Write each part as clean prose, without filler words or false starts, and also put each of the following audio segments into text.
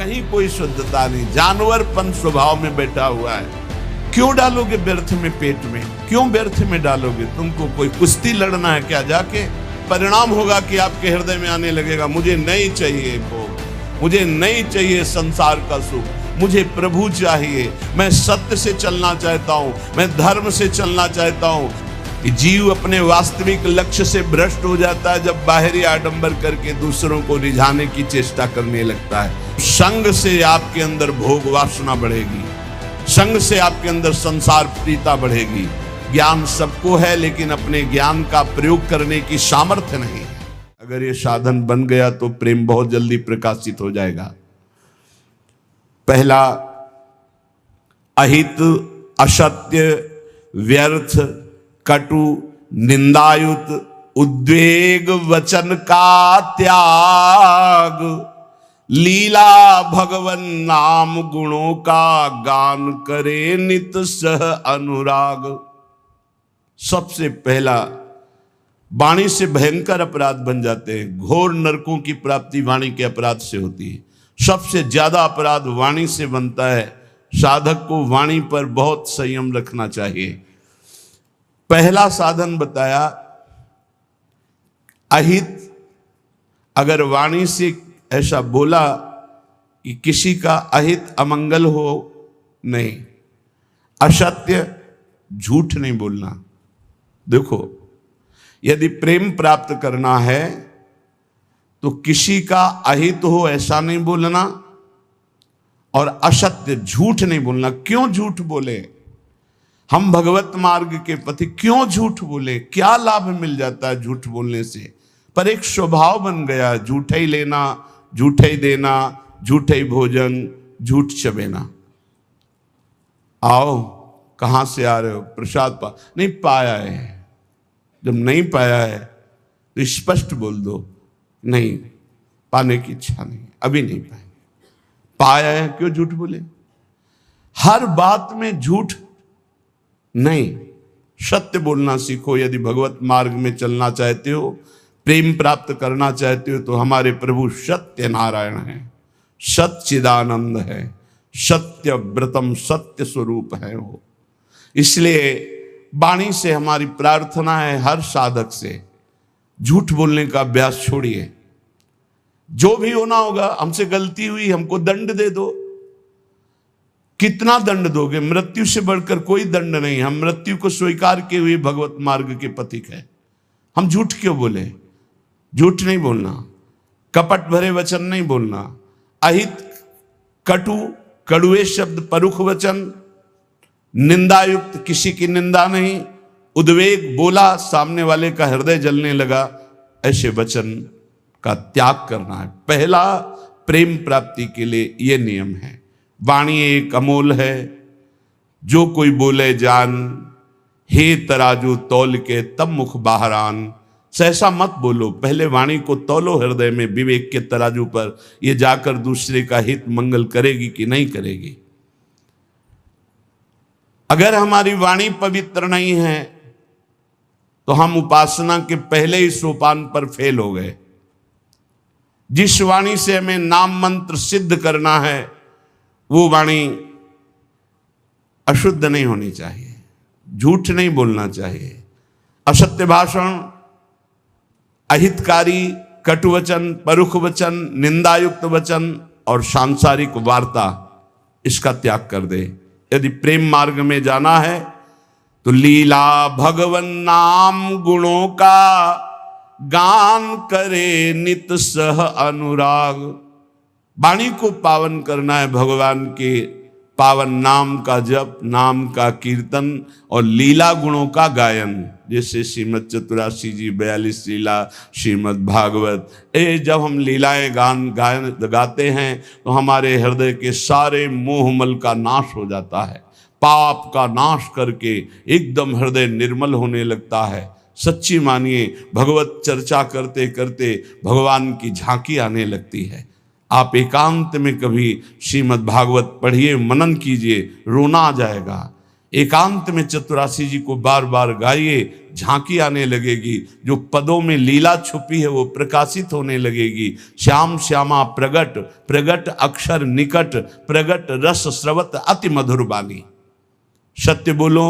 कहीं कोई शुद्धता नहीं, जानवरपन स्वभाव में बैठा हुआ है। क्यों डालोगे व्यर्थ में पेट में, क्यों व्यर्थ में डालोगे? तुमको कोई कुश्ती लड़ना है क्या? जाके परिणाम होगा कि आपके हृदय में आने लगेगा, मुझे नहीं चाहिए भोग, मुझे नहीं चाहिए संसार का सुख, मुझे प्रभु चाहिए, मैं सत्य से चलना चाहता हूं, मैं धर्म से चलना चाहता हूं। जीव अपने वास्तविक लक्ष्य से भ्रष्ट हो जाता है जब बाहरी आडंबर करके दूसरों को रिझाने की चेष्टा करने लगता है। संग से आपके अंदर भोग वासना बढ़ेगी, संग से आपके अंदर संसार प्रीता बढ़ेगी। ज्ञान सबको है, लेकिन अपने ज्ञान का प्रयोग करने की सामर्थ्य नहीं है। अगर ये साधन बन गया तो प्रेम बहुत जल्दी प्रकाशित हो जाएगा। पहला, अहित, असत्य, व्यर्थ, कटु, निंदायुत, उद्वेग वचन का त्याग, लीला भगवन नाम गुणों का गान करे नित सह अनुराग। सबसे पहला, वाणी से भयंकर अपराध बन जाते हैं। घोर नरकों की प्राप्ति वाणी के अपराध से होती है। सबसे ज्यादा अपराध वाणी से बनता है। साधक को वाणी पर बहुत संयम रखना चाहिए। पहला साधन बताया अहित। अगर वाणी से ऐसा बोला कि किसी का अहित अमंगल हो, नहीं। असत्य, झूठ नहीं बोलना। देखो, यदि प्रेम प्राप्त करना है तो किसी का अहित हो ऐसा नहीं बोलना, और असत्य, झूठ नहीं बोलना। क्यों झूठ बोले? हम भगवत मार्ग के पति क्यों झूठ बोले? क्या लाभ मिल जाता है झूठ बोलने से? पर एक स्वभाव बन गया, झूठे ही लेना, झूठे ही देना, झूठे ही भोजन, झूठ चबेना। आओ, कहां से आ रहे हो? प्रसाद नहीं पाया है। जब नहीं पाया है तो स्पष्ट बोल दो, नहीं, पाने की इच्छा नहीं, अभी नहीं पाएंगे। पाया है, क्यों झूठ बोले? हर बात में झूठ नहीं, सत्य बोलना सीखो। यदि भगवत मार्ग में चलना चाहते हो, प्रेम प्राप्त करना चाहते हो, तो हमारे प्रभु सत्य नारायण है, सच्चिदानंद है, सत्य व्रतम, सत्य स्वरूप है वो। इसलिए वाणी से हमारी प्रार्थना है, हर साधक से झूठ बोलने का अभ्यास छोड़िए। जो भी होना होगा, हमसे गलती हुई, हमको दंड दे दो। कितना दंड दोगे? मृत्यु से बढ़कर कोई दंड नहीं। हम मृत्यु को स्वीकार किए हुए भगवत मार्ग के पथिक है। हम झूठ क्यों बोले? झूठ नहीं बोलना, कपट भरे वचन नहीं बोलना, अहित, कटु, कड़ुए शब्द, परुख वचन, निंदायुक्त, किसी की निंदा नहीं, उद्वेग, बोला सामने वाले का हृदय जलने लगा, ऐसे वचन का त्याग करना है। पहला प्रेम प्राप्ति के लिए यह नियम है। वाणी एक अमोल है, जो कोई बोले जान, हे तराजू तौल के तब मुख बाहर आन। सहसा मत बोलो, पहले वाणी को तौलो हृदय में विवेक के तराजू पर, ये जाकर दूसरे का हित मंगल करेगी कि नहीं करेगी। अगर हमारी वाणी पवित्र नहीं है तो हम उपासना के पहले ही सोपान पर फेल हो गए। जिस वाणी से हमें नाम मंत्र सिद्ध करना है, वो वाणी अशुद्ध नहीं होनी चाहिए, झूठ नहीं बोलना चाहिए, असत्य भाषण, अहितकारी, कटुवचन, परुख वचन, निंदायुक्त वचन और सांसारिक वार्ता, इसका त्याग कर दे। यदि प्रेम मार्ग में जाना है तो लीला भगवन नाम गुणों का गान करे नित सह अनुराग। वाणी को पावन करना है, भगवान के पावन नाम का जप, नाम का कीर्तन और लीला गुणों का गायन। जैसे श्रीमद चतुरासी जी 42 लीला, श्रीमद भागवत, जब हम लीलाएं गायन गाते हैं तो हमारे हृदय के सारे मोहमल का नाश हो जाता है, पाप का नाश करके एकदम हृदय निर्मल होने लगता है। सच्ची मानिए, भगवत चर्चा करते करते भगवान की झांकी आने लगती है। आप एकांत में कभी श्रीमद् भागवत पढ़िए, मनन कीजिए, रोना आ जाएगा। एकांत में चतुरासी जी को बार बार गाइए, झांकी आने लगेगी। जो पदों में लीला छुपी है वो प्रकाशित होने लगेगी। श्याम श्यामा प्रगट, प्रगट अक्षर निकट, प्रगट रस स्रवत अति मधुर बानी। सत्य बोलो,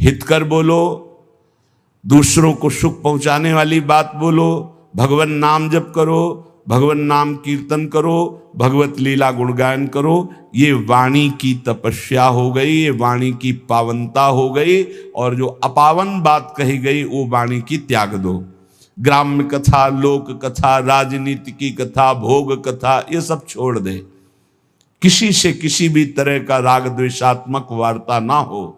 हितकर बोलो, दूसरों को सुख पहुंचाने वाली बात बोलो, भगवान नाम जप करो, भगवान नाम कीर्तन करो, भगवत लीला गुणगान करो। ये वाणी की तपस्या हो गई, ये वाणी की पावनता हो गई। और जो अपावन बात कही गई वो वाणी की त्याग दो। ग्राम्य कथा, लोक कथा, राजनीति की कथा, भोग कथा, ये सब छोड़ दे। किसी से किसी भी तरह का राग द्वेषात्मक वार्ता ना हो।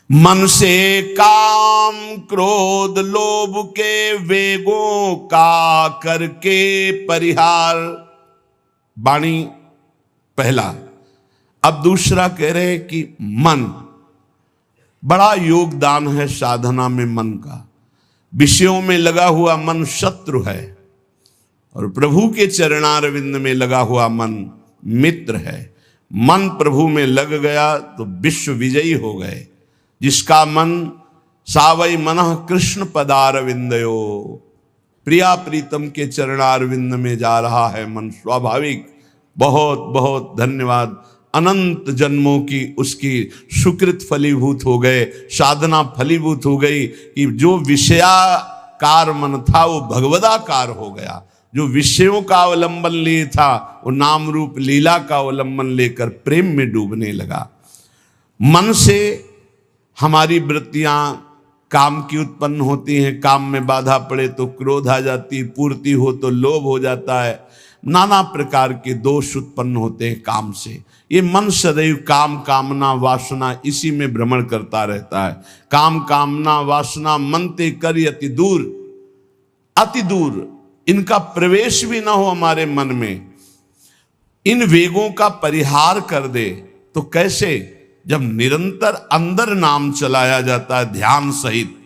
मन से काम क्रोध लोभ के वेगों का करके परिहार। वाणी पहला। अब दूसरा कह रहे हैं कि मन, बड़ा योगदान है साधना में मन का। विषयों में लगा हुआ मन शत्रु है और प्रभु के चरणारविंद में लगा हुआ मन मित्र है। मन प्रभु में लग गया तो विश्व विजयी हो गए। जिसका मन सावई मनः कृष्ण पदारविंदयो, प्रिया प्रीतम के चरणारविंद में जा रहा है मन स्वाभाविक। बहुत बहुत धन्यवाद। अनंत जन्मों की उसकी सुकृत फलीभूत हो गए, साधना फलीभूत हो गई कि जो विषयाकार मन था वो भगवदाकार हो गया। जो विषयों का अवलंबन लिए था वो नाम रूप लीला का अवलंबन लेकर प्रेम में डूबने लगा। मन से हमारी वृत्तियां काम की उत्पन्न होती हैं। काम में बाधा पड़े तो क्रोध आ जाती, पूर्ति हो तो लोभ हो जाता है। नाना प्रकार के दोष उत्पन्न होते हैं काम से। ये मन सदैव काम कामना वासना इसी में भ्रमण करता रहता है। काम कामना वासना मनते कर अति दूर, अति दूर इनका प्रवेश भी ना हो हमारे मन में। इन वेगों का परिहार कर दे तो कैसे? जब निरंतर अंदर नाम चलाया जाता है ध्यान सहित।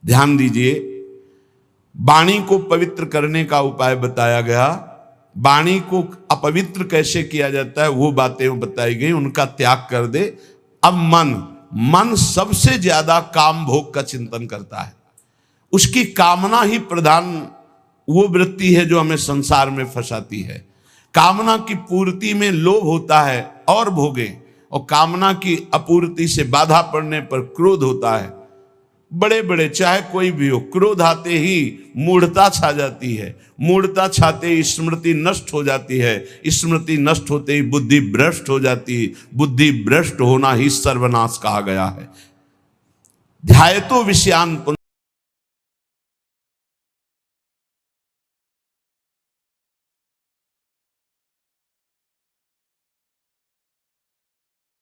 ध्यान दीजिए, वाणी को पवित्र करने का उपाय बताया गया। वाणी को अपवित्र कैसे किया जाता है वो बातें बताई गई, उनका त्याग कर दे। अब मन सबसे ज्यादा काम भोग का चिंतन करता है। उसकी कामना ही प्रधान वो वृत्ति है जो हमें संसार में फंसाती है। कामना की पूर्ति में लोभ होता है और भोगे, और कामना की अपूर्ति से बाधा पड़ने पर क्रोध होता है। बड़े बड़े चाहे कोई भी हो, क्रोध आते ही मूढ़ता छा जाती है। मूढ़ता छाते ही स्मृति नष्ट हो जाती है। स्मृति नष्ट होते ही बुद्धि भ्रष्ट हो जाती है। बुद्धि भ्रष्ट होना ही सर्वनाश कहा गया है। ध्यायतो विषयान